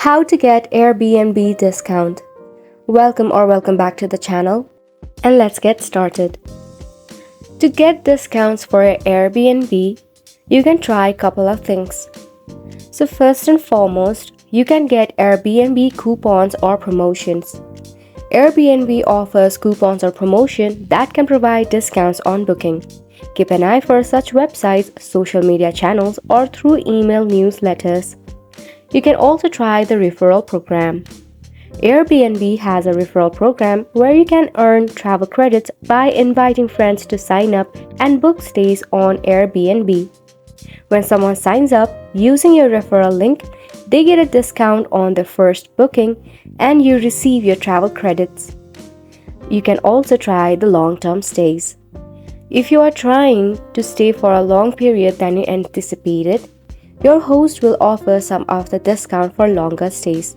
How to get Airbnb discount. Welcome back to the channel, and let's get started. To get discounts for your Airbnb, you can try a couple of things. So first and foremost, you can get Airbnb coupons or promotions. Airbnb offers coupons or promotion that can provide discounts on booking. Keep an eye for such websites, social media channels, or through email newsletters. You can also try the referral program. Airbnb has a referral program where you can earn travel credits by inviting friends to sign up and book stays on Airbnb. When someone signs up using your referral link, they get a discount on their first booking and you receive your travel credits. You can also try the long-term stays. If you are trying to stay for a long period than you anticipated, your host will offer some of the discount for longer stays,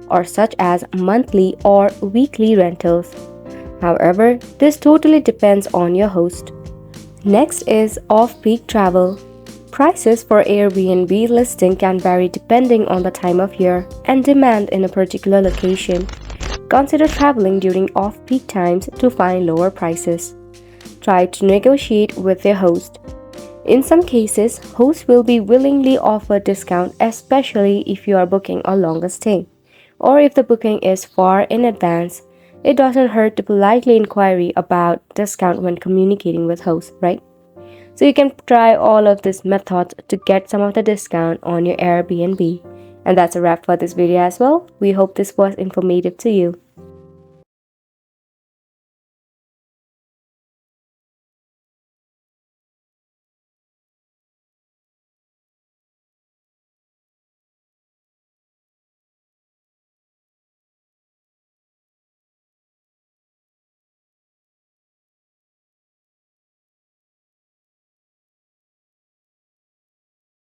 or such as monthly or weekly rentals. However, this totally depends on your host. Next is off-peak travel. Prices for Airbnb listing can vary depending on the time of year and demand in a particular location. Consider traveling during off-peak times to find lower prices. Try to negotiate with your host. In some cases, hosts will be willingly offer discount, especially if you are booking a longer stay, or if the booking is far in advance. It doesn't hurt to politely inquire about discount when communicating with hosts, right? So you can try all of these methods to get some of the discount on your Airbnb. And that's a wrap for this video as well. We hope this was informative to you.